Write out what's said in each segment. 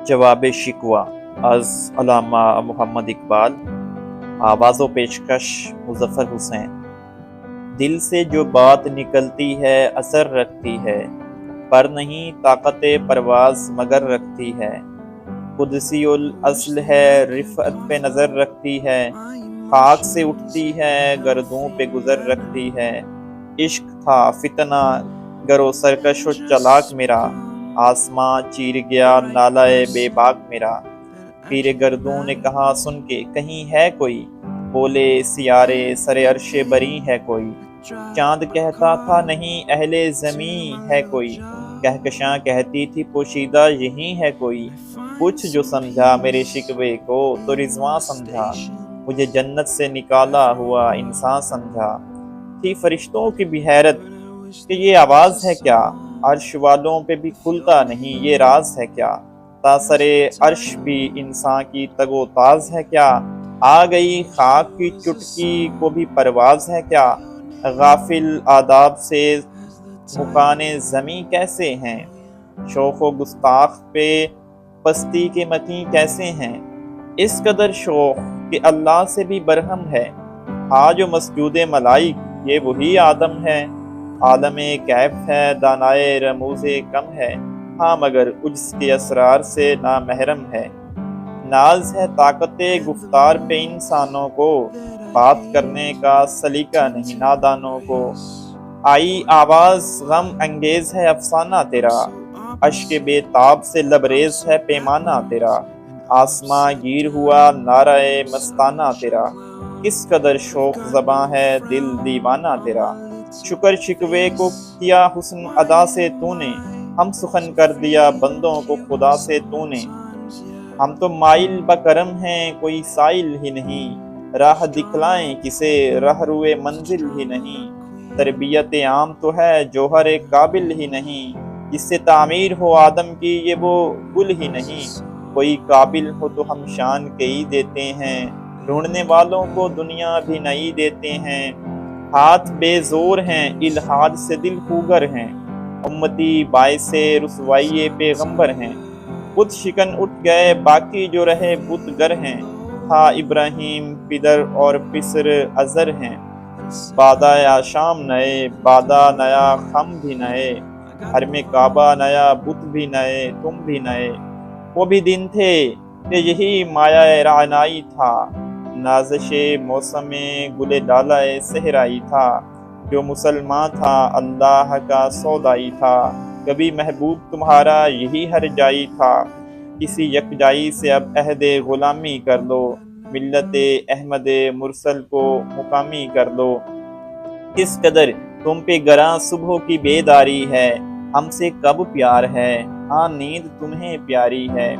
جواب شکوہ از علامہ محمد اقبال، آواز و پیشکش مظفر حسین۔ دل سے جو بات نکلتی ہے اثر رکھتی ہے، پر نہیں طاقت پرواز مگر رکھتی ہے۔ قدسی الاصل ہے رفعت پہ نظر رکھتی ہے، خاک سے اٹھتی ہے گردوں پہ گزر رکھتی ہے۔ عشق تھا فتنہ گر و سرکش و چلاک میرا، آسماں چیر گیا نالہ بے باک میرا۔ پیر گردوں نے کہا سن کے کہیں ہے کوئی، بولے سیارے سر عرش بری ہے کوئی۔ چاند کہتا تھا نہیں اہل زمیں ہے کوئی، کہکشاں کہتی تھی پوشیدہ یہی ہے کوئی۔ کچھ جو سمجھا میرے شکوے کو تو رضواں سمجھا، مجھے جنت سے نکالا ہوا انسان سمجھا۔ تھی فرشتوں کی بھی حیرت کہ یہ آواز ہے کیا، عرش والوں پہ بھی کھلتا نہیں یہ راز ہے کیا۔ تاثر عرش بھی انسان کی تگ و تاز ہے کیا، آ گئی خاک کی چٹکی کو بھی پرواز ہے کیا۔ غافل آداب سے مکان زمیں کیسے ہیں، شوق و گستاخ پہ پستی کے مکیں کیسے ہیں۔ اس قدر شوق کہ اللہ سے بھی برہم ہے، ہاں جو مسجود ملائک یہ وہی آدم ہے۔ عالم کیف ہے دانائے رموز کم ہے، ہاں مگر عجز کے اسرار سے نامحرم ہے۔ ناز ہے طاقت گفتار پہ انسانوں کو، بات کرنے کا سلیقہ نہیں نادانوں کو۔ آئی آواز غم انگیز ہے افسانہ تیرا، اشک بے تاب سے لبریز ہے پیمانہ تیرا۔ آسماں گیر ہوا نعرہ مستانہ تیرا، کس قدر شوق زباں ہے دل دیوانہ تیرا۔ شکر شکوے کو کیا حسن ادا سے تو نے، ہم سخن کر دیا بندوں کو خدا سے تو نے۔ ہم تو مائل بکرم ہیں کوئی سائل ہی نہیں، راہ دکھلائیں کسے راہ روئے منزل ہی نہیں۔ تربیت عام تو ہے جوہر قابل ہی نہیں، جس سے تعمیر ہو آدم کی یہ وہ گل ہی نہیں۔ کوئی قابل ہو تو ہم شان کئی دیتے ہیں، ڈھونڈنے والوں کو دنیا بھی نئی دیتے ہیں۔ ہاتھ بے زور ہیں الحاد سے دل خوگر ہیں، امتی باعث رسوائی پیغمبر ہیں۔ بت شکن اٹھ گئے باقی جو رہے بت گر ہیں، تھا ابراہیم پدر اور پسر ازر ہیں۔ بادہ آشام نئے بادہ نیا خم بھی نئے، حرم کعبہ نیا بت بھی نئے تم بھی نئے۔ وہ بھی دن تھے کہ یہی مایہ رعنائی تھا، نازش موسم گل ڈالہ صحرائی تھا۔ جو مسلمان تھا اللہ کا سودائی تھا، کبھی محبوب تمہارا یہی ہر جائی تھا۔ کسی یکجائی سے اب عہد غلامی کر لو، ملت احمد مرسل کو مقامی کر لو۔ کس قدر تم پہ گراں صبح کی بیداری ہے، ہم سے کب پیار ہے ہاں نیند تمہیں پیاری ہے۔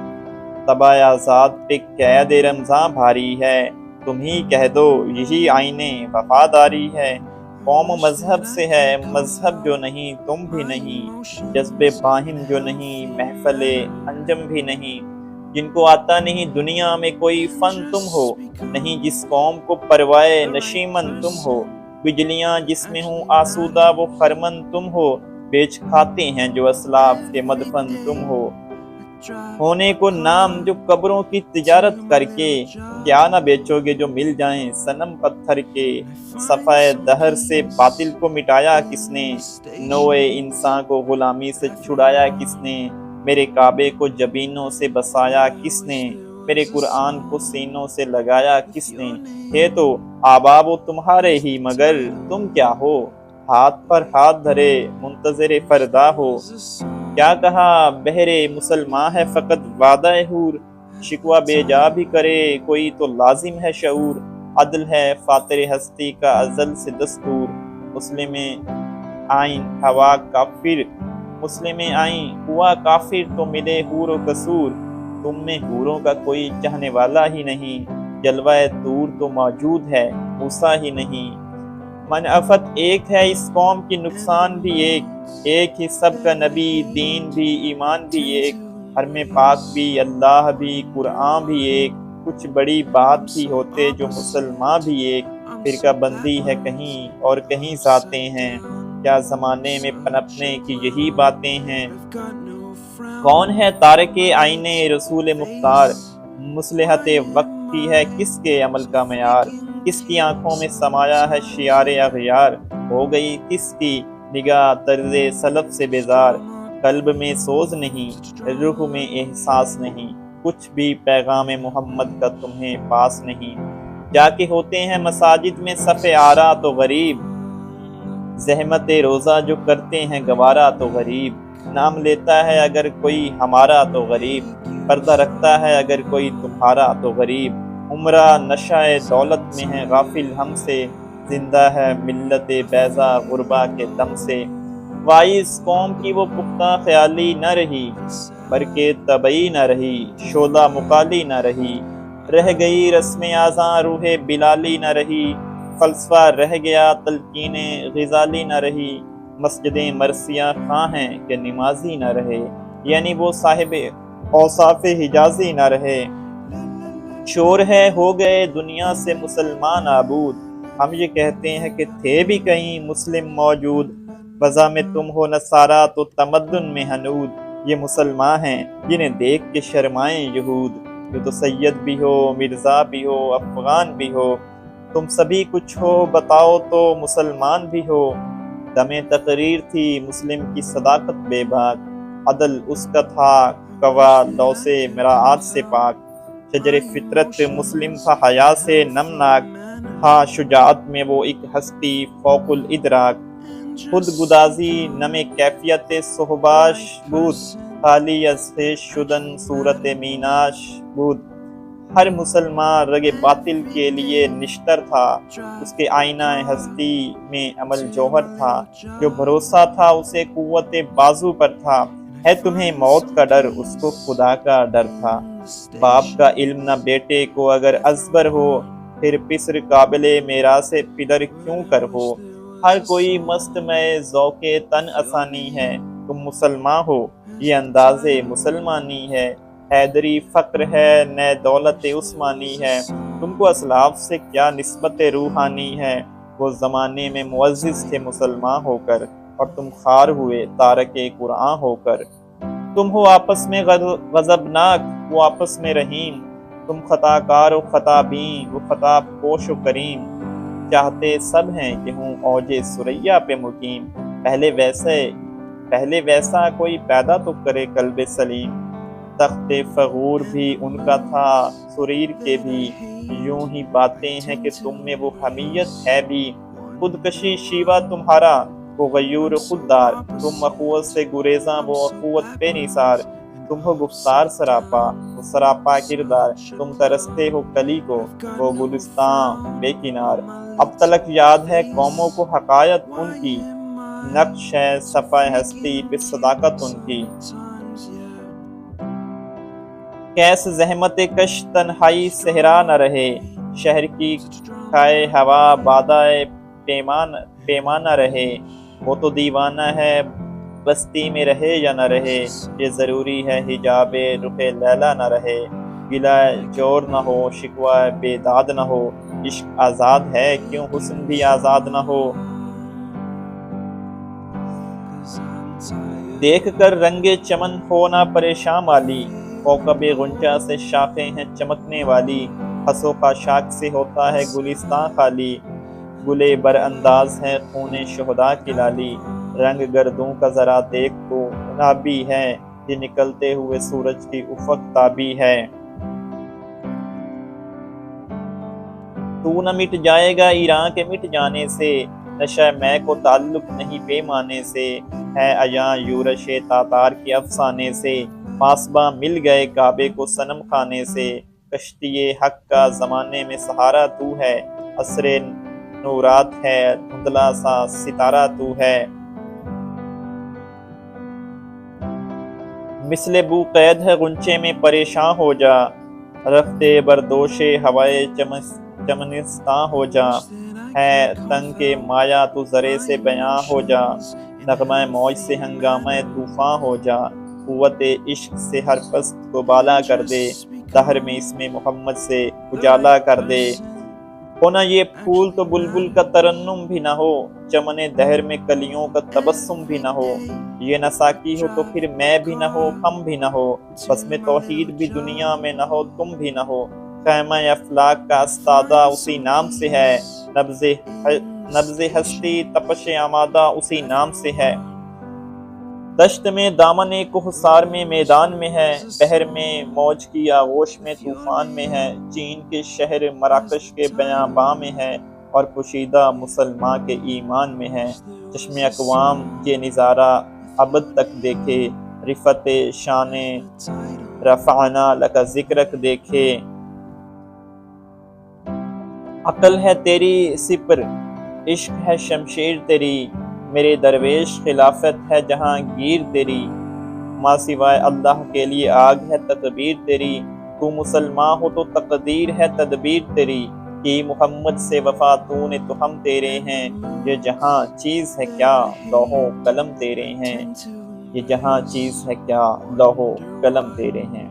تبا آزاد پہ قید رمضاں بھاری ہے، تم ہی کہہ دو یہی آئین وفاداری ہے۔ قوم مذہب سے ہے مذہب جو نہیں تم بھی نہیں، جذب باہم جو نہیں محفل انجم بھی نہیں۔ جن کو آتا نہیں دنیا میں کوئی فن تم ہو، نہیں جس قوم کو پروائے نشیمن تم ہو۔ بجلیاں جس میں ہوں آسودہ وہ خرمن تم ہو، بیچ کھاتے ہیں جو اسلاف کے مدفن تم ہو۔ ہونے کو نام جو قبروں کی تجارت کر کے، کیا نہ بیچو گے جو مل جائیں صنم پتھر کے۔ صفحہ دہر سے باطل کو مٹایا کس نے، نوع انسان کو غلامی سے چھڑایا کس نے۔ میرے کعبے کو جبینوں سے بسایا کس نے، میرے قرآن کو سینوں سے لگایا کس نے۔ ہے تو آباب و تمہارے ہی مگر تم کیا ہو، ہاتھ پر ہاتھ دھرے منتظر فردا ہو۔ کیا کہا بہرے مسلمان ہے فقط وعدہ حور، شکوہ بے جا بھی کرے کوئی تو لازم ہے شعور۔ عدل ہے فاطر ہستی کا ازل سے دستور، مسلم آئین ہوا کافر مسلم آئین ہوا کافر تو ملے حور و قصور۔ تم میں حوروں کا کوئی چاہنے والا ہی نہیں، جلوہ طور تو موجود ہے موسیٰ ہی نہیں۔ منافت ایک ہے اس قوم کی نقصان بھی ایک ہی سب کا نبی دین بھی ایمان بھی ایک، حرم پاک بھی اللہ بھی قرآن بھی ایک۔ کچھ بڑی بات بھی ہوتے جو مسلمان بھی ایک، فرقہ بندی ہے کہیں اور کہیں ذاتیں ہیں، کیا زمانے میں پنپنے کی یہی باتیں ہیں۔ کون ہے تارک آئین رسول مختار، مصلحت وقت کی ہے کس کے عمل کا معیار، کس کی آنکھوں میں سمایا ہے شعار اغیار، ہو گئی کس کی نگاہ طرز سلف سے بیزار، قلب میں سوز نہیں، روح میں احساس نہیں، کچھ بھی پیغام محمد کا تمہیں پاس نہیں، جا کے ہوتے ہیں مساجد میں صف آرا تو غریب، زحمت روزہ جو کرتے ہیں گوارا تو غریب، نام لیتا ہے اگر کوئی ہمارا تو غریب، پردہ رکھتا ہے اگر کوئی تمہارا تو غریب، عمرہ نشہ دولت میں ہے غافل ہم سے، زندہ ہے ملت بیضا غربا کے دم سے، وائس قوم کی وہ پختہ خیالی نہ رہی، برکے طبعی نہ رہی، شعلہ مقالی نہ رہی، رہ گئی رسم آزاں روح بلالی نہ رہی، فلسفہ رہ گیا تلقین غزالی نہ رہی، مسجدیں مرثیہ خواں ہیں کہ نمازی نہ رہے، یعنی وہ صاحب اوصاف حجازی نہ رہے، شور ہے ہو گئے دنیا سے مسلمان آبود، ہم یہ کہتے ہیں کہ تھے بھی کہیں مسلم موجود، وضع میں تم ہو نصارہ تو تمدن میں ہنود، یہ مسلمان ہیں جنہیں دیکھ کے شرمائیں یہود، یہ تو سید بھی ہو مرزا بھی ہو افغان بھی ہو، تم سبھی کچھ ہو بتاؤ تو مسلمان بھی ہو، دم تقریر تھی مسلم کی صداقت بے باک، عدل اس کا تھا قوا لو سے مراعات سے پاک، شجر فطرت مسلم تھا حیا سے نمناک، تھا شجاعت میں وہ ایک ہستی فوق الادراک، خود گدازی نم کیفیت صحباش بود، خالی از خویش شدن صورت میناش بود، ہر مسلمان رگ باطل کے لیے نشتر تھا، اس کے آئینہ ہستی میں عمل جوہر تھا، جو بھروسہ تھا اسے قوت بازو پر تھا، ہے تمہیں موت کا ڈر اس کو خدا کا ڈر تھا، باپ کا علم نہ بیٹے کو اگر ازبر ہو، پھر پسر قابل میراث پدر کیوں کر ہو، ہر کوئی مست میں ذوق تن آسانی ہے، تم مسلمان ہو یہ انداز مسلمانی ہے، حیدری فقر ہے نئے دولت عثمانی ہے، تم کو اسلاف سے کیا نسبت روحانی ہے، وہ زمانے میں معزز تھے مسلمان ہو کر، اور تم خار ہوئے تارک قرآن ہو کر، تم ہو آپس میں غضبناک وہ آپس میں رحیم، تم خطا کار و خطا بین وہ خطا پوش و کریم، چاہتے سب ہیں کہ ہوں اوج ثریا پہ مقیم، پہلے ویسا کوئی پیدا تو کرے قلب سلیم، تخت فغور بھی ان کا تھا سریر کے بھی، یوں ہی باتیں ہیں کہ تم میں وہ حمیت ہے بھی، خودکشی شیوا تمہارا وہ غیور خوددار، تم اخوت سے گریزاں وہ اخوت بے نثار، تم ہو گفتار سراپا وہ سراپا کردار، تم ترستے ہو کلی کو وہ گلستان بے کنار، اب تلک یاد ہے قوموں کو حقائق ان کی، نقش ہے صفحہ ہستی پہ صداقت ان کی، کیس زحمت کش تنہائی صحرا نہ رہے، شہر کی کھائے ہوا بادائے پیمان نہ رہے، وہ تو دیوانہ ہے بستی میں رہے یا نہ رہے، یہ ضروری ہے حجاب رخ لیلا نہ رہے، گلہ جور نہ ہو شکوہ بیداد نہ ہو، عشق آزاد ہے کیوں حسن بھی آزاد نہ ہو، دیکھ کر رنگ چمن ہونا پریشان والی، کوکب غنچہ سے شاخیں ہیں چمکنے والی، خسو خاشاک سے ہوتا ہے گلستان خالی، گلے بر انداز ہے خون شہداء کی لالی، رنگ گردوں کا ذرا دیکھ تو گلابی ہے، یہ نکلتے ہوئے سورج کی افق تابی ہے، تو نہ مٹ جائے گا ایران کے مٹ جانے سے، نشہ میں کو تعلق نہیں پیمانے سے، ہے عیاں یورش تاتار کے افسانے سے، پاسباں مل گئے کعبے کو صنم خانے سے، کشتی حق کا زمانے میں سہارا تو ہے، عصر نورات ہے دھندلا سا ستارہ تو ہے، مثل بو قید ہے غنچے میں پریشاں ہو جا، رفتے بردوش ہوائے چمنستان ہو جا، ہے تنگ کے مایا تو ذرے سے بیاں ہو جا، نغمہ موج سے ہنگامہ طوفاں ہو جا، قوت عشق سے ہر پست کو بالا کر دے، دہر میں اسم محمد سے اجالا کر دے، ہونا یہ پھول تو بلبل کا ترنم بھی نہ ہو، چمن دہر میں کلیوں کا تبسم بھی نہ ہو، یہ نہ ساقی ہو تو پھر میں بھی نہ ہو، ہم بھی نہ ہو، بزم توحید بھی دنیا میں نہ ہو، تم بھی نہ ہو، خیمہ افلاک کا استادہ اسی نام سے ہے، نبض ہستی تپش آمادہ اسی نام سے ہے، دشت میں دامن کوہسار میں میدان میں ہے، بحر میں موج کی آغوش میں طوفان میں ہے، چین کے شہر مراکش کے بیاباں میں ہے، اور پوشیدہ مسلماں کے ایمان میں ہے، چشم اقوام یہ نظارہ ابد تک دیکھے، رفت شان رفعنا لک ذکرک دیکھے، عقل ہے تیری سپر عشق ہے شمشیر تیری، میرے درویش خلافت ہے جہاں گیر تیری، ماں سوائے اللہ کے لیے آگ ہے تکبیر تیری، تو مسلمان ہو تو تقدیر ہے تدبیر تیری، کہ محمد سے وفا تو نے تو ہم تیرے ہیں، یہ جہاں چیز ہے کیا لوح و قلم تیرے ہیں، یہ جہاں چیز ہے کیا لوح و قلم تیرے ہیں۔